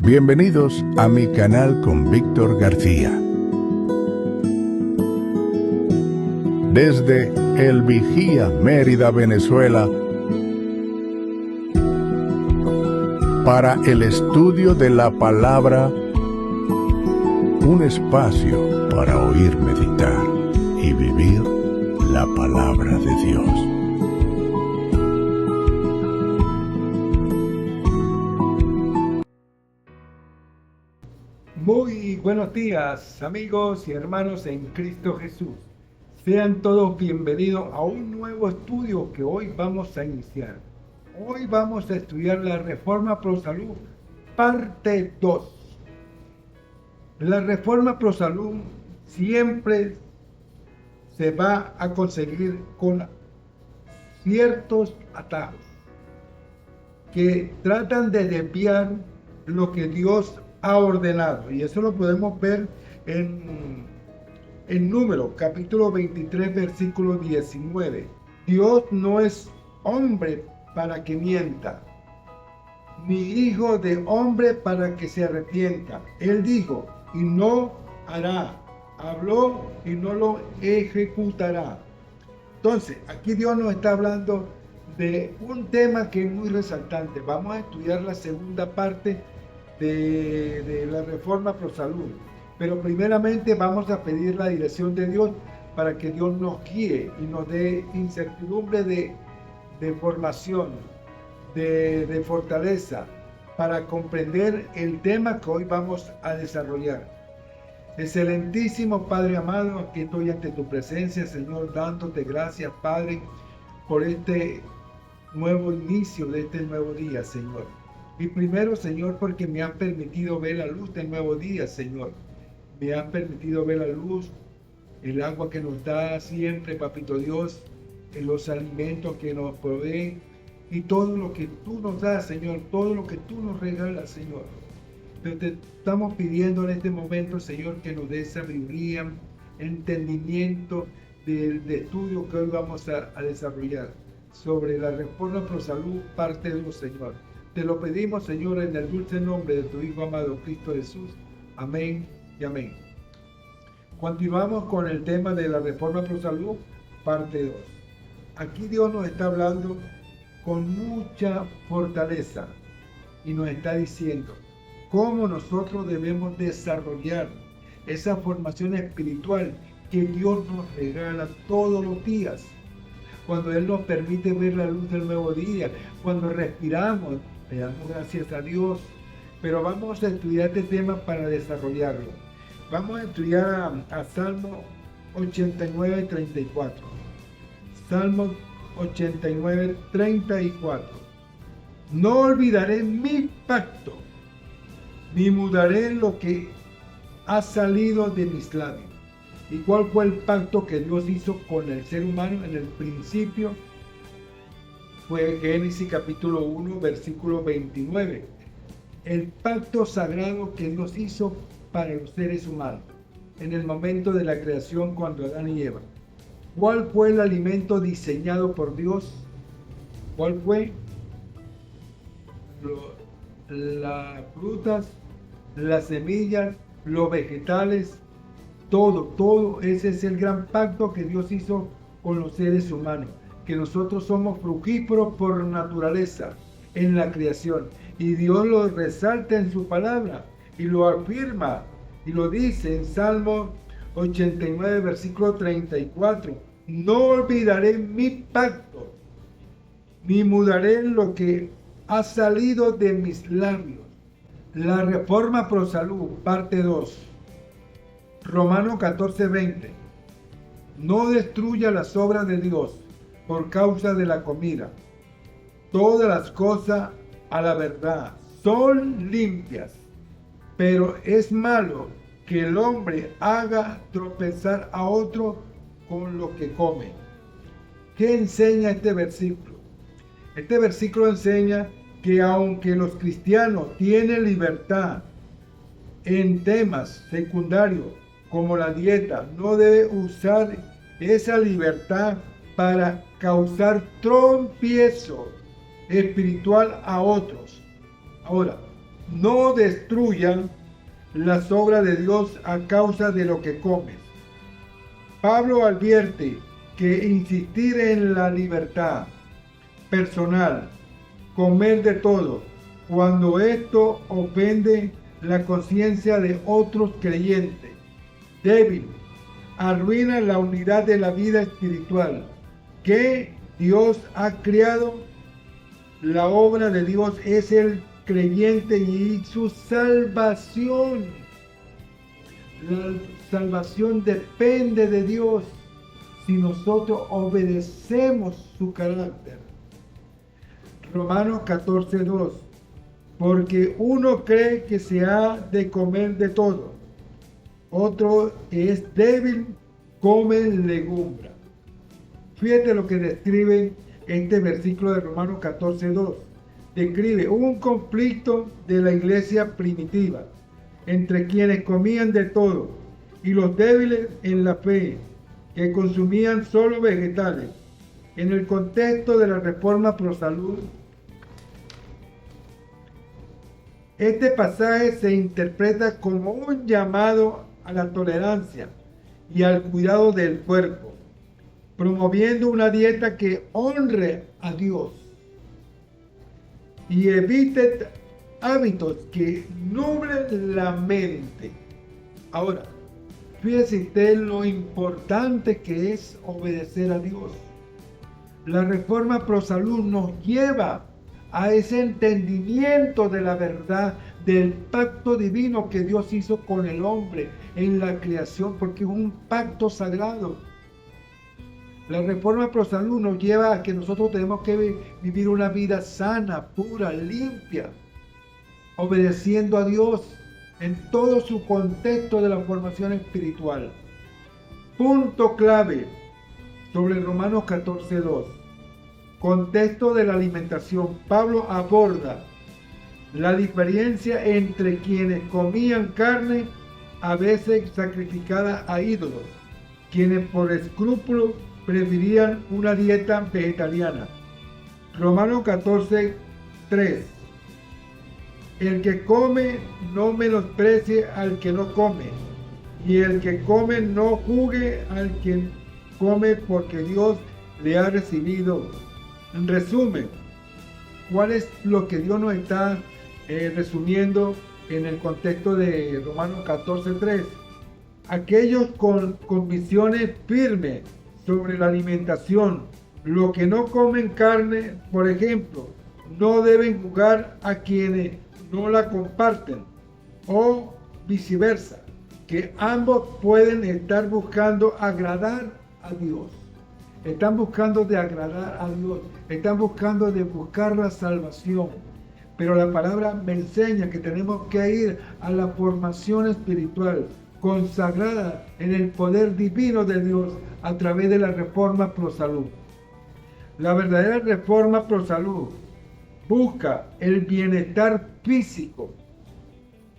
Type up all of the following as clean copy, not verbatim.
Bienvenidos a mi canal con Víctor García. Desde El Vigía, Mérida, Venezuela, para el estudio de la palabra, un espacio para oír, meditar y vivir la palabra de Dios. Muy buenos días, amigos y hermanos en Cristo Jesús. Sean todos bienvenidos a un nuevo estudio que hoy vamos a iniciar. Hoy vamos a estudiar la Reforma Pro Salud, parte 2. La Reforma Pro Salud siempre se va a conseguir con ciertos atajos que tratan de desviar lo que Dios ha ordenado, y eso lo podemos ver en Números, capítulo 23, versículo 19. Dios no es hombre para que mienta, ni hijo de hombre para que se arrepienta. Él dijo y no hará, habló y no lo ejecutará. Entonces, aquí Dios nos está hablando de un tema que es muy resaltante. Vamos a estudiar la segunda parte de la Reforma Pro Salud, pero primeramente vamos a pedir la dirección de Dios para que Dios nos guíe y nos dé incertidumbre de formación, de fortaleza, para comprender el tema que hoy vamos a desarrollar. Excelentísimo Padre amado, aquí estoy ante tu presencia, Señor, dándote gracias, Padre, por este nuevo inicio de este nuevo día, Señor. Y primero, Señor, porque me han permitido ver la luz del nuevo día, Señor. Me han permitido ver la luz, el agua que nos da siempre, Papito Dios, los alimentos que nos proveen y todo lo que tú nos das, Señor, todo lo que tú nos regalas, Señor. Pero te estamos pidiendo en este momento, Señor, que nos dé sabiduría, entendimiento del estudio que hoy vamos a desarrollar sobre la Reforma Pro Salud, parte 2, Señor. Te lo pedimos, Señor, en el dulce nombre de tu Hijo amado, Cristo Jesús. Amén y amén. Continuamos con el tema de la Reforma Pro Salud, parte 2. Aquí Dios nos está hablando con mucha fortaleza y nos está diciendo cómo nosotros debemos desarrollar esa formación espiritual que Dios nos regala todos los días. Cuando Él nos permite ver la luz del nuevo día, cuando respiramos, le damos gracias a Dios. Pero vamos a estudiar este tema para desarrollarlo. Vamos a estudiar a Salmo 89, 34. Salmo 89, 34. No olvidaré mi pacto, ni mudaré lo que ha salido de mis labios. ¿Y cuál fue el pacto que Dios hizo con el ser humano en el principio? Fue Génesis capítulo 1, versículo 29. El pacto sagrado que Dios hizo para los seres humanos en el momento de la creación, cuando Adán y Eva. ¿Cuál fue el alimento diseñado por Dios? ¿Cuál fue? Las frutas, las semillas, los vegetales, todo. Ese es el gran pacto que Dios hizo con los seres humanos. Que nosotros somos frugívoros por naturaleza en la creación. Y Dios lo resalta en su palabra y lo afirma y lo dice en Salmo 89, versículo 34. No olvidaré mi pacto, ni mudaré lo que ha salido de mis labios. La Reforma Pro Salud, parte 2. Romanos 14, 20. No destruya las obras de Dios por causa de la comida. Todas las cosas a la verdad son limpias, pero es malo que el hombre haga tropezar a otro con lo que come. ¿Qué enseña este versículo? Este versículo enseña que aunque los cristianos tienen libertad en temas secundarios como la dieta, no debe usar esa libertad para causar tropiezo espiritual a otros. Ahora, no destruyan las obras de Dios a causa de lo que comes. Pablo advierte que insistir en la libertad personal, comer de todo, cuando esto ofende la conciencia de otros creyentes, débil, arruina la unidad de la vida espiritual que Dios ha creado. La obra de Dios es el creyente y su salvación. La salvación depende de Dios si nosotros obedecemos su carácter. Romanos 14:2. Porque uno cree que se ha de comer de todo, otro que es débil come legumbre. Fíjate lo que describe este versículo de Romanos 14:2. Describe un conflicto de la iglesia primitiva entre quienes comían de todo y los débiles en la fe, que consumían solo vegetales. En el contexto de la reforma pro salud, este pasaje se interpreta como un llamado a la tolerancia y al cuidado del cuerpo, promoviendo una dieta que honre a Dios y evite hábitos que nublen la mente. Ahora, fíjese usted lo importante que es obedecer a Dios. La reforma pro salud nos lleva a ese entendimiento de la verdad del pacto divino que Dios hizo con el hombre en la creación, porque es un pacto sagrado. La reforma pro salud nos lleva a que nosotros tenemos que vivir una vida sana, pura, limpia, obedeciendo a Dios en todo su contexto de la formación espiritual. Punto clave sobre Romanos 14:2. Contexto de la alimentación. Pablo aborda la diferencia entre quienes comían carne, a veces sacrificada a ídolos, quienes por escrúpulo preferían una dieta vegetariana. Romanos 14:3. El que come no menosprecie al que no come, y el que come no juzgue al que come, porque Dios le ha recibido. En resumen, ¿cuál es lo que Dios nos está resumiendo en el contexto de Romanos 14:3? Aquellos con visiones firmes sobre la alimentación, los que no comen carne, por ejemplo, no deben juzgar a quienes no la comparten, o viceversa, que ambos pueden estar buscando agradar a Dios. Están buscando de agradar a Dios, están buscando de buscar la salvación. Pero la palabra me enseña que tenemos que ir a la formación espiritual consagrada en el poder divino de Dios a través de la reforma pro salud. La verdadera reforma pro salud busca el bienestar físico,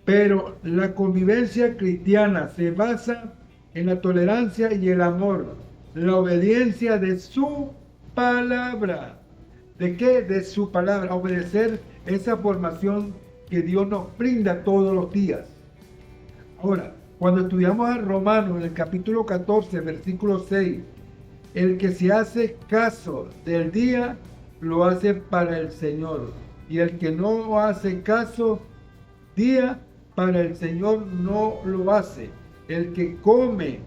pero la convivencia cristiana se basa en la tolerancia y el amor, la obediencia de su palabra. ¿De qué? De su palabra. Obedecer esa formación que Dios nos brinda todos los días. Ahora, cuando estudiamos a Romanos en el capítulo 14, versículo 6, el que se hace caso del día, lo hace para el Señor. Y el que no hace caso día, para el Señor no lo hace. El que come,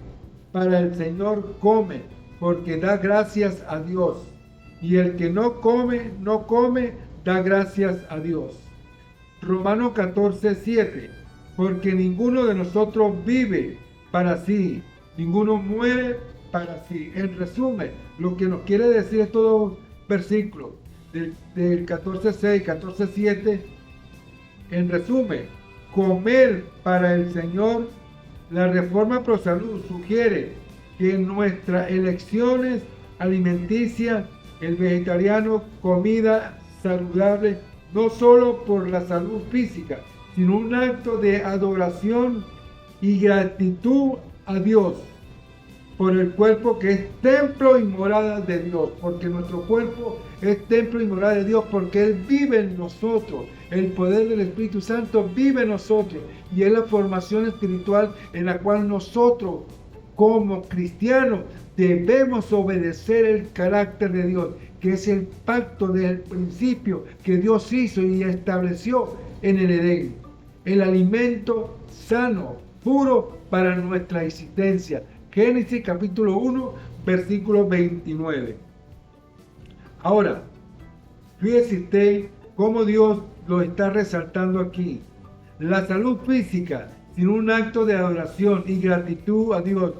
para el Señor come, porque da gracias a Dios. Y el que no come, da gracias a Dios. Romanos 14:7. Porque ninguno de nosotros vive para sí, ninguno muere para sí. En resumen, lo que nos quiere decir estos versículos del 14:6, 14:7, en resumen, comer para el Señor. La reforma pro salud sugiere que en nuestras elecciones alimenticias, el vegetariano, comida saludable, no solo por la salud física, sino un acto de adoración y gratitud a Dios por el cuerpo que es templo y morada de Dios, porque nuestro cuerpo es templo y morada de Dios, porque Él vive en nosotros, El poder del Espíritu Santo vive en nosotros y es la formación espiritual en la cual nosotros, como cristianos, debemos obedecer el carácter de Dios, que es el pacto del principio que Dios hizo y estableció en el Edén. El alimento sano, puro para nuestra existencia. Génesis capítulo 1, versículo 29. Ahora, fíjese usted cómo Dios lo está resaltando aquí. La salud física, sin un acto de adoración y gratitud a Dios,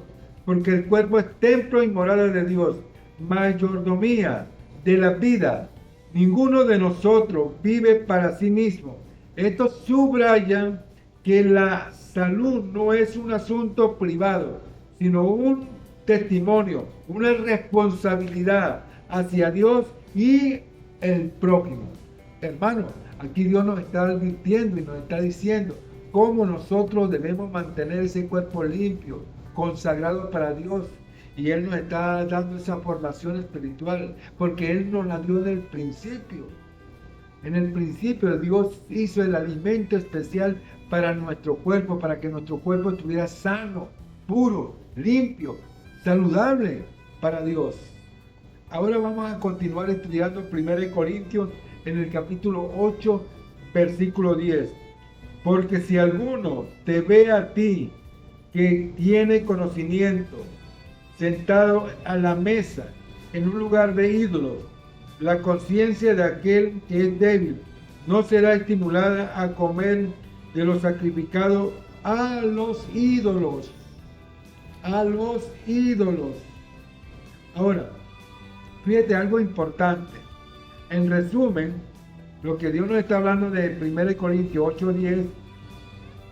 porque el cuerpo es templo y morada de Dios, mayordomía de la vida. Ninguno de nosotros vive para sí mismo. Esto subraya que la salud no es un asunto privado, sino un testimonio, una responsabilidad hacia Dios y el prójimo. Hermanos, aquí Dios nos está advirtiendo y nos está diciendo cómo nosotros debemos mantener ese cuerpo limpio, consagrado para Dios. Y Él nos está dando esa formación espiritual, porque Él nos la dio en el principio. En el principio Dios hizo el alimento especial para nuestro cuerpo, para que nuestro cuerpo estuviera sano, puro, limpio, saludable para Dios. Ahora vamos a continuar estudiando 1 Corintios en el capítulo 8, versículo 10. Porque si alguno te ve a ti que tiene conocimiento, sentado a la mesa en un lugar de ídolos, la conciencia de aquel que es débil no será estimulada a comer de lo sacrificado a los ídolos. A los ídolos. Ahora, fíjate algo importante. En resumen, lo que Dios nos está hablando de 1 Corintios 8:10,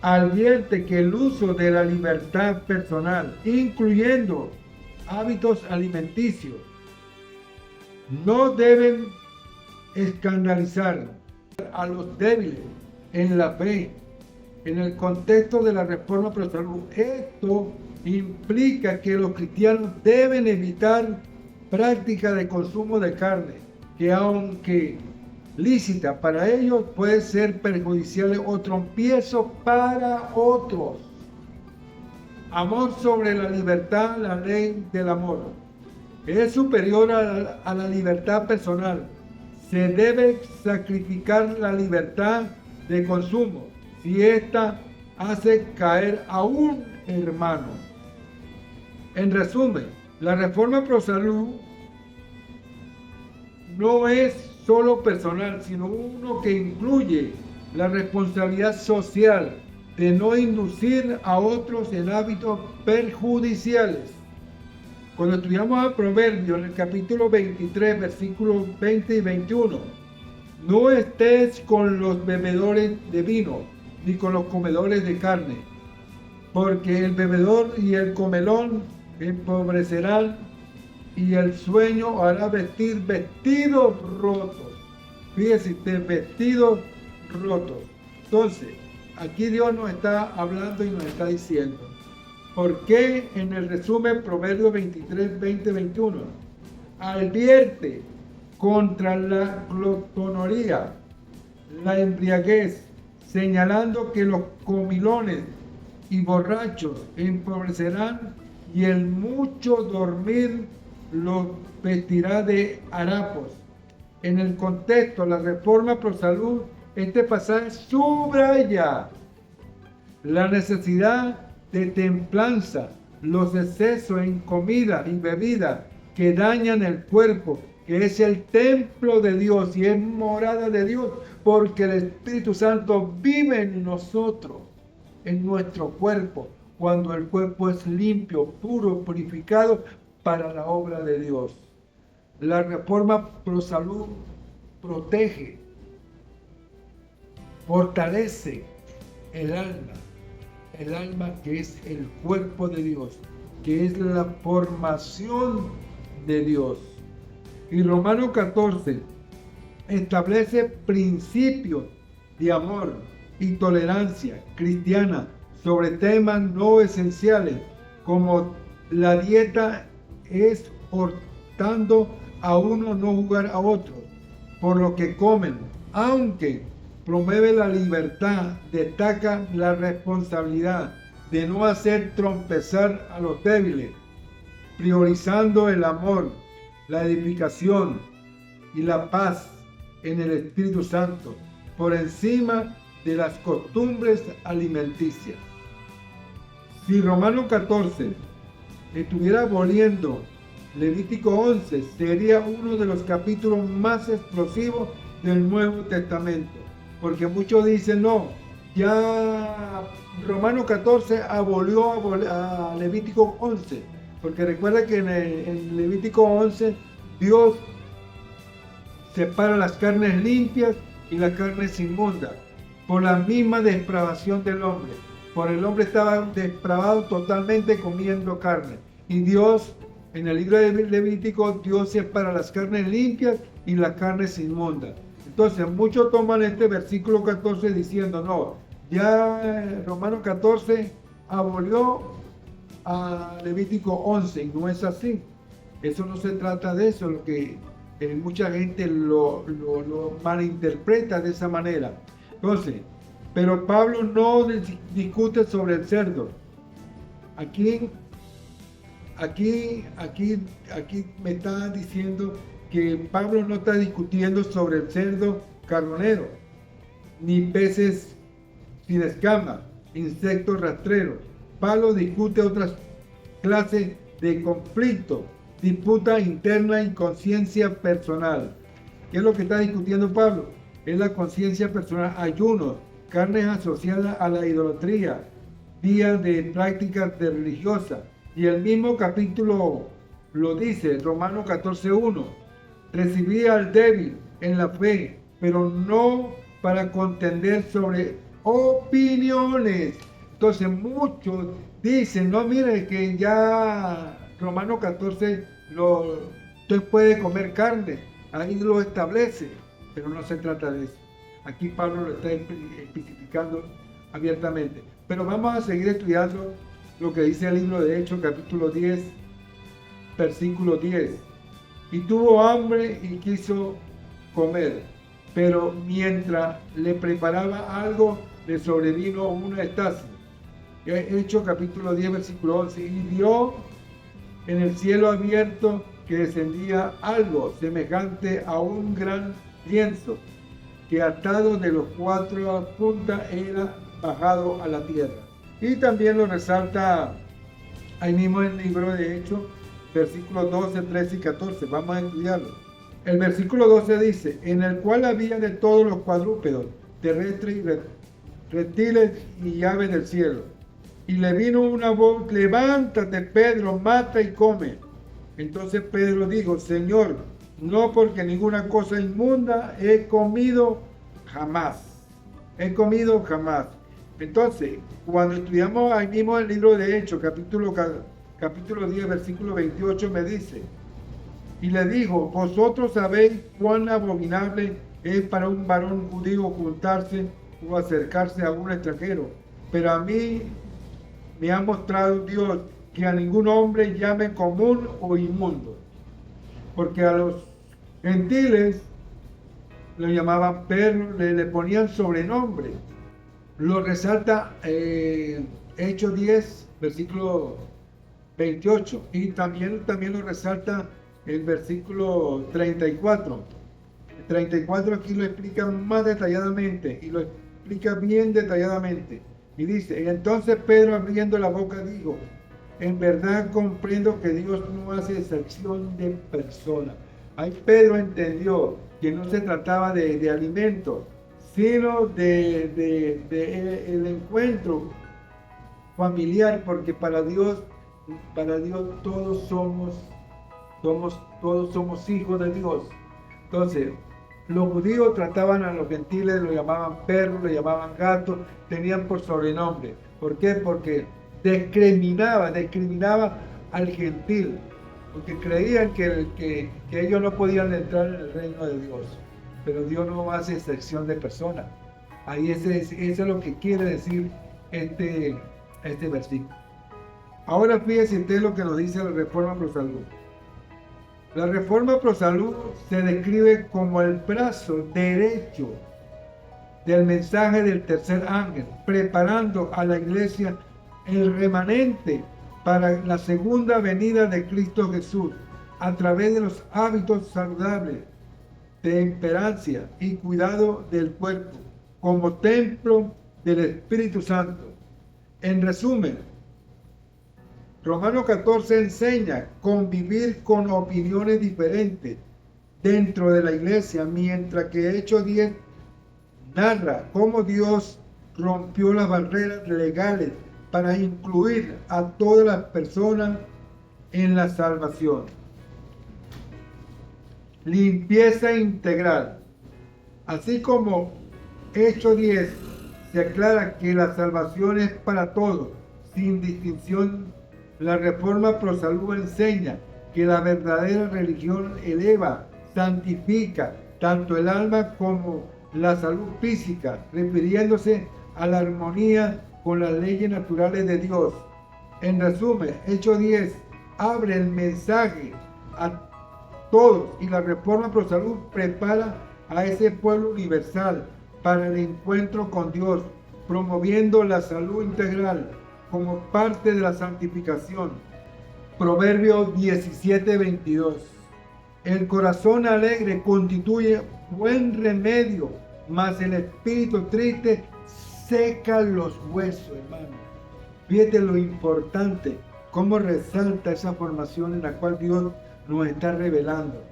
advierte que el uso de la libertad personal, incluyendo hábitos alimenticios, no deben escandalizar a los débiles en la fe. En el contexto de la reforma pro salud, esto implica que los cristianos deben evitar prácticas de consumo de carne, que aunque lícita para ellos, puede ser perjudicial o tropiezo para otros. Amor sobre la libertad, la ley del amor es superior a la libertad personal. Se debe sacrificar la libertad de consumo si ésta hace caer a un hermano. En resumen, la reforma pro salud no es solo personal, sino uno que incluye la responsabilidad social de no inducir a otros en hábitos perjudiciales. Cuando estudiamos a Proverbios en el capítulo 23, versículos 20 y 21, no estés con los bebedores de vino, ni con los comedores de carne, porque el bebedor y el comelón empobrecerán, y el sueño hará vestir vestidos rotos. Fíjese, de vestidos rotos. Entonces, aquí Dios nos está hablando y nos está diciendo, ¿por qué en el resumen Proverbios 23, 20, 21? Advierte contra la glotonería, la embriaguez, señalando que los comilones y borrachos empobrecerán y el mucho dormir los vestirá de harapos. En el contexto, la reforma pro salud, este pasaje subraya la necesidad de templanza, los excesos en comida y bebida que dañan el cuerpo, que es el templo de Dios y es morada de Dios, porque el Espíritu Santo vive en nosotros, en nuestro cuerpo, cuando el cuerpo es limpio, puro, purificado para la obra de Dios. La reforma pro salud protege, fortalece el alma que es el cuerpo de Dios, que es la formación de Dios. Y Romanos 14 establece principios de amor y tolerancia cristiana sobre temas no esenciales, como la dieta, exhortando a uno no juzgar a otro por lo que comen, aunque promueve la libertad, destaca la responsabilidad de no hacer tropezar a los débiles, priorizando el amor, la edificación y la paz en el Espíritu Santo por encima de las costumbres alimenticias. Si Romanos 14 estuviera aboliendo Levítico 11, sería uno de los capítulos más explosivos del Nuevo Testamento, porque muchos dicen no, ya Romanos 14 abolió a Levítico 11, porque recuerda que en Levítico 11 Dios separa las carnes limpias y las carnes inmundas por la misma depravación del hombre. Por el hombre estaba depravado totalmente comiendo carne. Y Dios, en el libro de Levítico, Dios separa las carnes limpias y las carnes inmundas. Entonces, muchos toman este versículo 14 diciendo, no, ya Romanos 14 abolió a Levítico 11, y no es así. Eso no se trata de eso, lo que mucha gente lo malinterpreta de esa manera. Entonces, pero Pablo no discute sobre el cerdo. Aquí me está diciendo que Pablo no está discutiendo sobre el cerdo carnero, ni peces sin escamas, insectos rastreros. Pablo discute otras clases de conflicto, disputa interna y conciencia personal. ¿Qué es lo que está discutiendo Pablo? Es la conciencia personal, ayunos, carnes asociadas a la idolatría, días de prácticas religiosas. Y el mismo capítulo lo dice, Romanos 14:1. Recibí al débil en la fe, pero no para contender sobre opiniones. Entonces muchos dicen, no, mire que ya Romanos 14 usted puede comer carne, ahí lo establece, pero no se trata de eso. Aquí Pablo lo está especificando abiertamente. Pero vamos a seguir estudiando lo que dice el libro de Hechos, capítulo 10, versículo 10. Y tuvo hambre y quiso comer, pero mientras le preparaba algo, le sobrevino una estasis. Hechos, capítulo 10, versículo 11. Y vio en el cielo abierto que descendía algo semejante a un gran lienzo, que atado de los cuatro puntas era bajado a la tierra. Y también lo resalta ahí mismo en el libro de Hechos, versículos 12, 13 y 14. Vamos a estudiarlo. El versículo 12 dice, en el cual había de todos los cuadrúpedos, terrestres y reptiles y aves del cielo. Y le vino una voz, levántate Pedro, mata y come. Entonces Pedro dijo, Señor, no, porque ninguna cosa inmunda he comido jamás. He comido jamás. Entonces, cuando estudiamos ahí mismo el libro de Hechos, capítulo 10, versículo 28, me dice, y le dijo, vosotros sabéis cuán abominable es para un varón judío juntarse o acercarse a un extranjero, pero a mí me ha mostrado Dios que a ningún hombre llame común o inmundo, porque a los gentiles lo llamaban perros, le ponían sobrenombre. Lo resalta Hechos 10, versículo 28, y también lo resalta el versículo 34. El 34 aquí lo explica más detalladamente, y lo explica bien detalladamente. Y dice, y entonces Pedro abriendo la boca dijo, en verdad comprendo que Dios no hace excepción de personas. Ahí Pedro entendió que no se trataba de alimentos, sino de el encuentro familiar, porque para Dios todos somos hijos de Dios. Entonces, los judíos trataban a los gentiles, lo llamaban perros, lo llamaban gatos, tenían por sobrenombre. ¿Por qué? Porque discriminaba al gentil, porque creían que ellos no podían entrar en el reino de Dios. Pero Dios no hace excepción de personas. Ahí eso es lo que quiere decir este versículo. Ahora fíjense usted lo que nos dice la Reforma Pro Salud. La Reforma Pro Salud se describe como el brazo derecho del mensaje del tercer ángel, preparando a la iglesia el remanente para la segunda venida de Cristo Jesús a través de los hábitos saludables, temperancia y cuidado del cuerpo como templo del Espíritu Santo. En resumen, Romanos 14 enseña convivir con opiniones diferentes dentro de la iglesia, mientras que Hechos 10 narra cómo Dios rompió las barreras legales para incluir a todas las personas en la salvación. Limpieza integral. Así como Hechos 10 se aclara que la salvación es para todos, sin distinción, la Reforma Pro Salud enseña que la verdadera religión eleva, santifica tanto el alma como la salud física, refiriéndose a la armonía con las leyes naturales de Dios. En resumen, Hechos 10 abre el mensaje a todos y la Reforma Pro Salud prepara a ese pueblo universal para el encuentro con Dios, promoviendo la salud integral como parte de la santificación. Proverbios 17:22. El corazón alegre constituye buen remedio, mas el espíritu triste seca los huesos, hermano. Fíjate lo importante, cómo resalta esa formación en la cual Dios nos está revelando.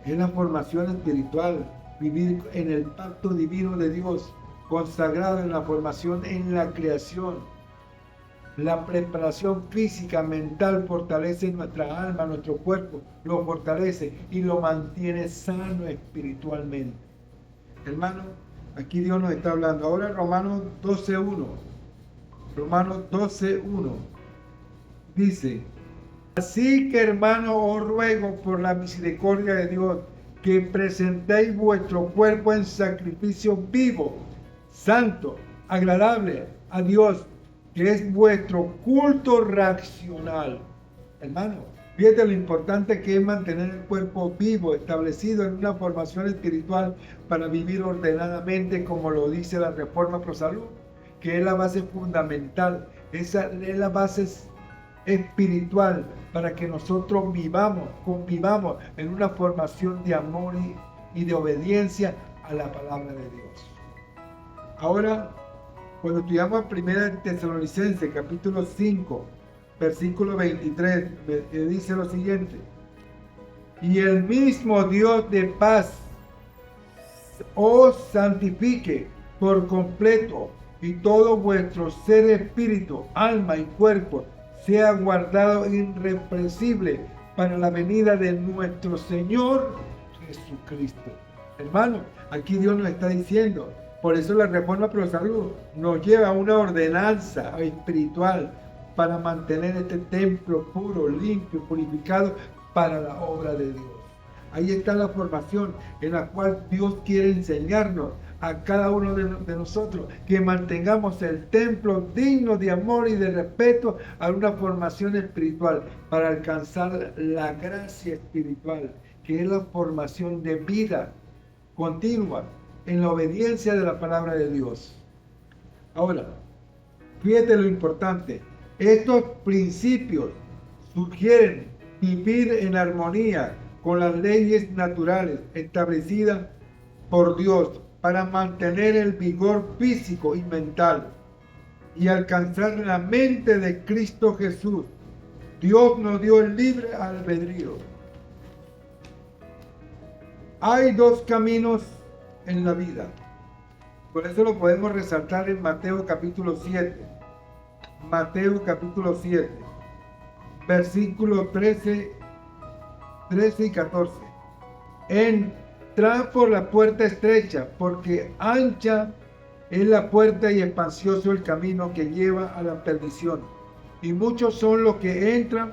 Es la formación espiritual, vivir en el pacto divino de Dios, consagrado en la formación en la creación. La preparación física, mental, fortalece nuestra alma, nuestro cuerpo, lo fortalece y lo mantiene sano espiritualmente. Hermano, aquí Dios nos está hablando. Ahora Romanos 12:1. Romanos 12:1 dice: así que, hermano, os ruego por la misericordia de Dios que presentéis vuestro cuerpo en sacrificio vivo, santo, agradable a Dios, que es vuestro culto racional. Hermano, fíjate lo importante que es mantener el cuerpo vivo, establecido en una formación espiritual para vivir ordenadamente, como lo dice la Reforma Pro Salud, que es la base fundamental, esa es la base espiritual para que nosotros convivamos en una formación de amor y de obediencia a la palabra de Dios. Ahora, cuando estudiamos 1 Tesalonicenses capítulo 5, versículo 23, dice lo siguiente: y el mismo Dios de paz os santifique por completo, y todo vuestro ser, espíritu, alma y cuerpo sea guardado irreprensible para la venida de nuestro Señor Jesucristo. Hermano, aquí Dios nos está diciendo. Por eso la Reforma Pro Salud nos lleva a una ordenanza espiritual para mantener este templo puro, limpio, purificado para la obra de Dios. Ahí está la formación en la cual Dios quiere enseñarnos a cada uno de nosotros que mantengamos el templo digno de amor y de respeto a una formación espiritual para alcanzar la gracia espiritual, que es la formación de vida continua en la obediencia de la palabra de Dios. Ahora, fíjate lo importante. Estos principios sugieren vivir en armonía con las leyes naturales establecidas por Dios para mantener el vigor físico y mental y alcanzar la mente de Cristo Jesús. Dios nos dio el libre albedrío. Hay dos caminos en la vida. Por eso lo podemos resaltar en Mateo capítulo 7. Mateo capítulo 7, versículos 13 y 14. Entrad por la puerta estrecha, porque ancha es la puerta y espacioso el camino que lleva a la perdición, y muchos son los que entran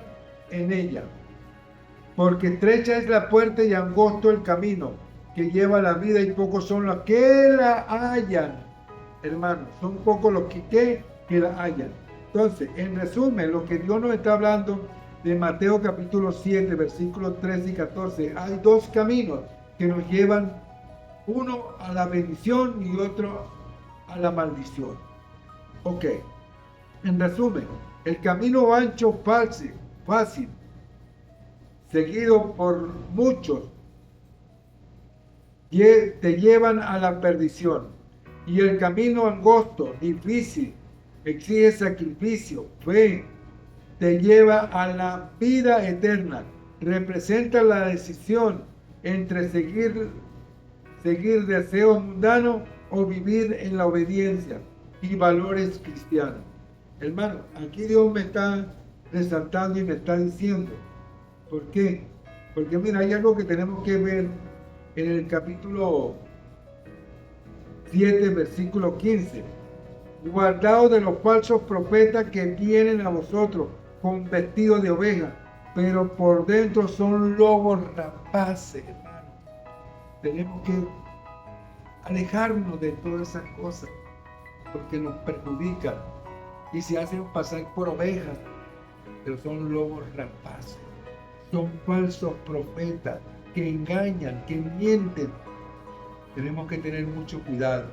en ella. Porque estrecha es la puerta y angosto el camino que lleva a la vida, y pocos son los que la hallan. Hermanos, son pocos los que la hallan. Entonces, en resumen, lo que Dios nos está hablando de Mateo capítulo 7, versículos 13 y 14, hay dos caminos que nos llevan Uno a la bendición y otro a la maldición. Ok, en resumen, el camino ancho fácil, seguido por muchos, te llevan a la perdición. Y el camino angosto, difícil, exige sacrificio, fe, te lleva a la vida eterna. Representa la decisión entre seguir deseos mundanos o vivir en la obediencia y valores cristianos. Hermano, aquí Dios me está resaltando y me está diciendo. ¿Por qué? Porque mira, hay algo que tenemos que ver en el capítulo 7, versículo 15. Guardaos de los falsos profetas que vienen a vosotros con vestido de oveja, pero por dentro son lobos rapaces, hermano. Tenemos que alejarnos de todas esas cosas porque nos perjudican y se hacen pasar por ovejas, pero son lobos rapaces. Son falsos profetas que engañan, que mienten. Tenemos que tener mucho cuidado.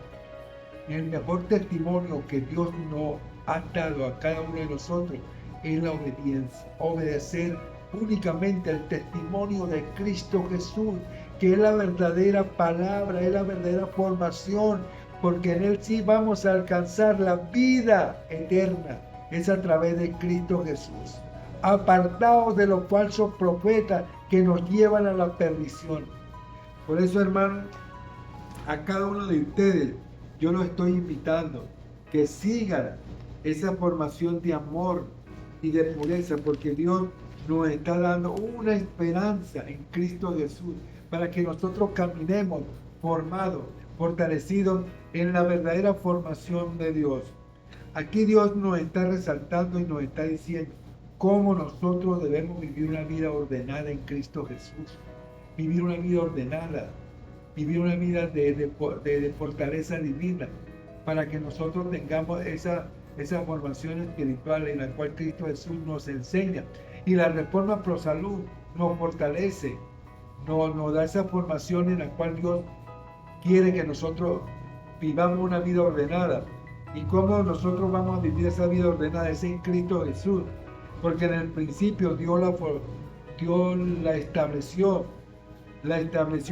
El mejor testimonio que Dios nos ha dado a cada uno de nosotros es la obediencia. Obedecer únicamente al testimonio de Cristo Jesús, que es la verdadera palabra, es la verdadera formación, porque en Él sí vamos a alcanzar la vida eterna. Es a través de Cristo Jesús. Apartaos de los falsos profetas que nos llevan a la perdición. Por eso, hermano, a cada uno de ustedes yo los estoy invitando que sigan esa formación de amor y de pureza, porque Dios nos está dando una esperanza en Cristo Jesús para que nosotros caminemos formados, fortalecidos en la verdadera formación de Dios. Aquí Dios nos está resaltando y nos está diciendo cómo nosotros debemos vivir una vida ordenada en Cristo Jesús. Vivir una vida ordenada, vivir una vida de fortaleza divina, para que nosotros tengamos esa formación espiritual en la cual Cristo Jesús nos enseña. Y la Reforma Pro Salud nos fortalece, nos da esa formación en la cual Dios quiere que nosotros vivamos una vida ordenada. ¿Y cómo nosotros vamos a vivir esa vida ordenada? Es en Cristo Jesús. Porque en el principio Dios la estableció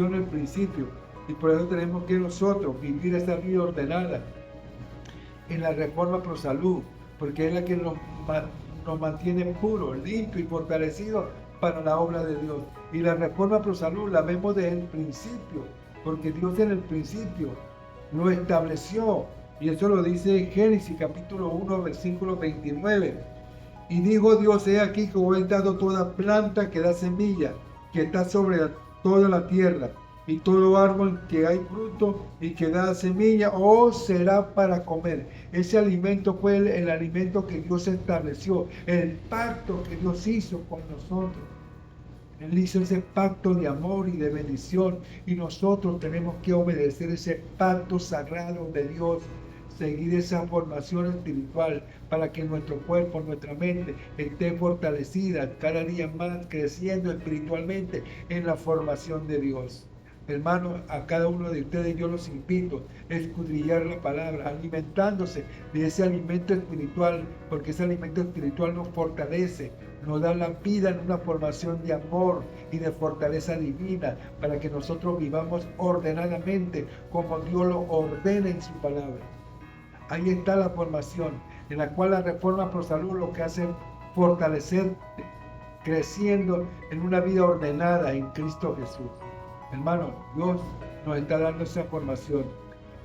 en el principio. Y por eso tenemos que nosotros vivir esa vida ordenada en la Reforma Pro Salud, porque es la que nos mantiene puros, limpios y fortalecidos para la obra de Dios. Y la Reforma Pro Salud la vemos desde el principio, porque Dios en el principio lo estableció. Y eso lo dice en Génesis capítulo 1, versículo 29. Y dijo Dios: he aquí que os he dado toda planta que da semilla, que está sobre toda la tierra, y todo árbol que hay fruto y que da semilla, os será para comer. Ese alimento fue el alimento que Dios estableció, el pacto que Dios hizo con nosotros. Él hizo ese pacto de amor y de bendición, y nosotros tenemos que obedecer ese pacto sagrado de Dios, seguir esa formación espiritual para que nuestro cuerpo, nuestra mente esté fortalecida cada día más, creciendo espiritualmente en la formación de Dios. Hermanos, a cada uno de ustedes yo los invito a escudriñar la palabra, alimentándose de ese alimento espiritual, porque ese alimento espiritual nos fortalece, nos da la vida en una formación de amor y de fortaleza divina, para que nosotros vivamos ordenadamente como Dios lo ordena en su palabra. Ahí está la formación, en la cual la Reforma Pro Salud lo que hace es fortalecerte, creciendo en una vida ordenada en Cristo Jesús. Hermano, Dios nos está dando esa formación,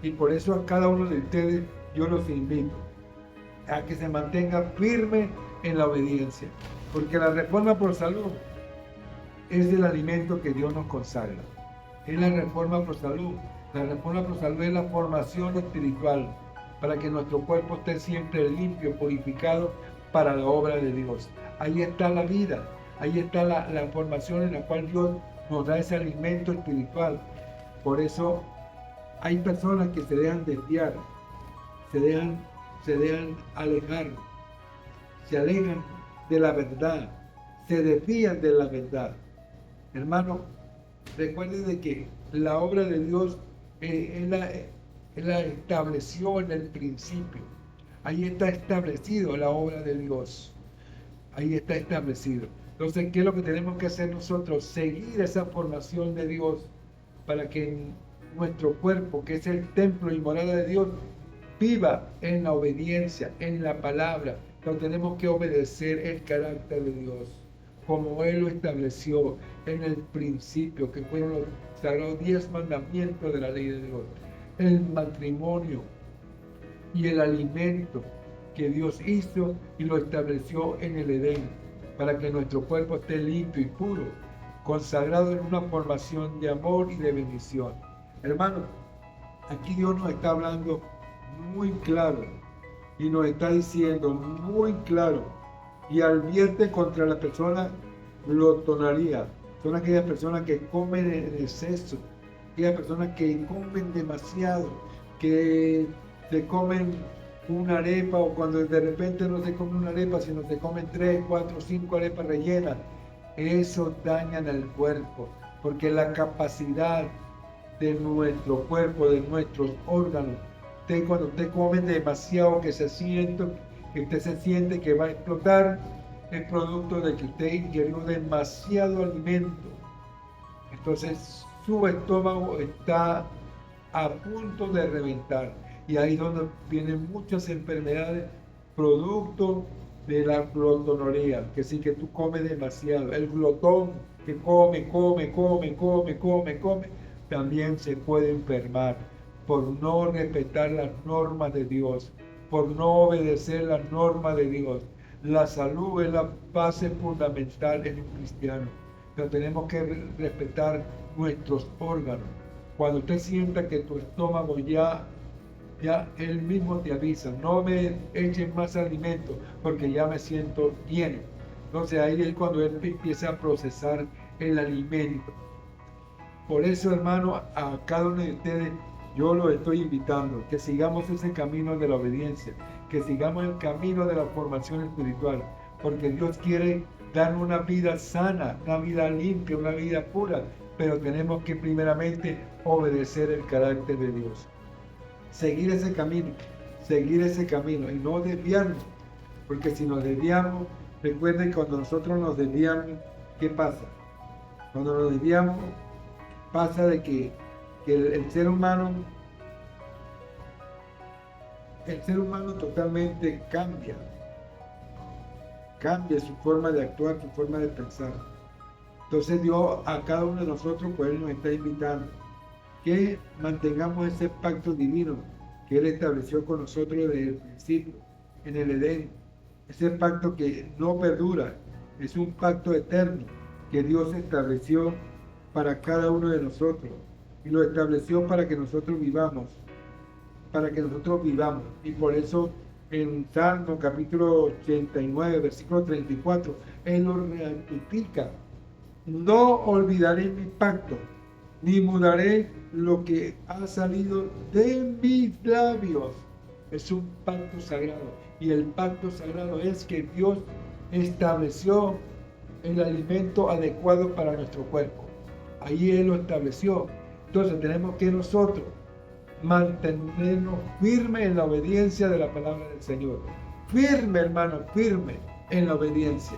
y por eso a cada uno de ustedes yo los invito a que se mantengan firmes en la obediencia, porque la Reforma Pro Salud es el alimento que Dios nos consagra. Es la Reforma Pro Salud. La Reforma Pro Salud es la formación espiritual, para que nuestro cuerpo esté siempre limpio, purificado para la obra de Dios. Ahí está la vida, ahí está la formación en la cual Dios nos da ese alimento espiritual. Por eso hay personas que se dejan desviar, se dejan alejar, se alejan de la verdad, se desvían de la verdad. Hermano, recuerden de que la obra de Dios Él la estableció en el principio. Ahí está establecido la obra de Dios. Ahí está establecido. Entonces, ¿qué es lo que tenemos que hacer nosotros? Seguir esa formación de Dios para que nuestro cuerpo, que es el templo y morada de Dios, viva en la obediencia, en la palabra. Entonces tenemos que obedecer el carácter de Dios, como Él lo estableció en el principio, que fueron los sagrados 10 mandamientos de la ley de Dios. El matrimonio y el alimento que Dios hizo y lo estableció en el Edén, para que nuestro cuerpo esté limpio y puro, consagrado en una formación de amor y de bendición. Hermanos, aquí Dios nos está hablando muy claro y nos está diciendo muy claro y advierte contra la persona glotonería. Son aquellas personas que comen en exceso, aquellas personas que comen demasiado, que se comen una arepa, o cuando de repente no se come una arepa, sino se comen 3, 4, 5 arepas rellenas. Eso dañan al cuerpo, porque la capacidad de nuestro cuerpo, de nuestros órganos, cuando usted come demasiado, que usted se siente que va a explotar, es producto de que usted ingirió demasiado alimento. Entonces su estómago está a punto de reventar, y ahí es donde vienen muchas enfermedades producto de la glotonería, que sí, que tú comes demasiado. El glotón que come, también se puede enfermar por no respetar las normas de Dios, por no obedecer las normas de Dios. La salud es la base fundamental en un cristiano, pero tenemos que respetar nuestros órganos. Cuando usted sienta que tu estómago ya él mismo te avisa, no me echen más alimento porque ya me siento lleno. Entonces ahí es cuando él empieza a procesar el alimento. Por eso, hermano, a cada uno de ustedes yo los estoy invitando que sigamos ese camino de la obediencia, que sigamos el camino de la formación espiritual, porque Dios quiere dar una vida sana, una vida limpia, una vida pura, pero tenemos que primeramente obedecer el carácter de Dios. Seguir ese camino y no desviarnos, porque si nos desviamos, recuerden que cuando nosotros nos desviamos, ¿qué pasa? Cuando nos desviamos, pasa de que el ser humano totalmente cambia su forma de actuar, su forma de pensar. Entonces Dios a cada uno de nosotros, pues Él nos está invitando que mantengamos ese pacto divino que Él estableció con nosotros desde el principio, en el Edén. Ese pacto que no perdura, es un pacto eterno que Dios estableció para cada uno de nosotros, y lo estableció para que nosotros vivamos, y por eso en Salmo capítulo 89, versículo 34, Él lo ratifica: no olvidaré mi pacto, ni mudaré lo que ha salido de mis labios. Es un pacto sagrado, y el pacto sagrado es que Dios estableció el alimento adecuado para nuestro cuerpo. Ahí Él lo estableció. Entonces tenemos que nosotros mantenernos firmes en la obediencia de la palabra del Señor. Firme, hermano, firme en la obediencia.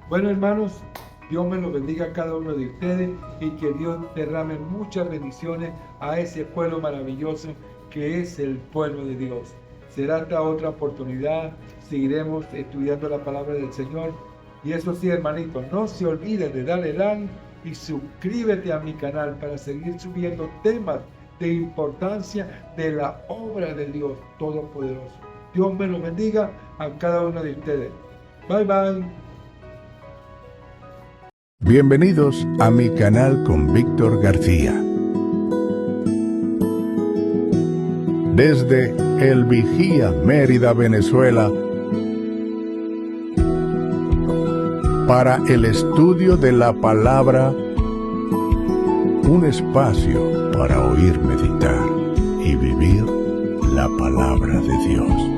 Bueno, hermanos, Dios me los bendiga a cada uno de ustedes, y que Dios derrame muchas bendiciones a ese pueblo maravilloso que es el pueblo de Dios. Será hasta otra oportunidad, seguiremos estudiando la palabra del Señor. Y eso sí, hermanito, no se olvide de darle like y suscríbete a mi canal para seguir subiendo temas de importancia de la obra de Dios Todopoderoso. Dios me los bendiga a cada uno de ustedes. Bye bye. Bienvenidos a mi canal con Víctor García. Desde El Vigía, Mérida, Venezuela, para el estudio de la palabra, un espacio para oír, meditar y vivir la palabra de Dios.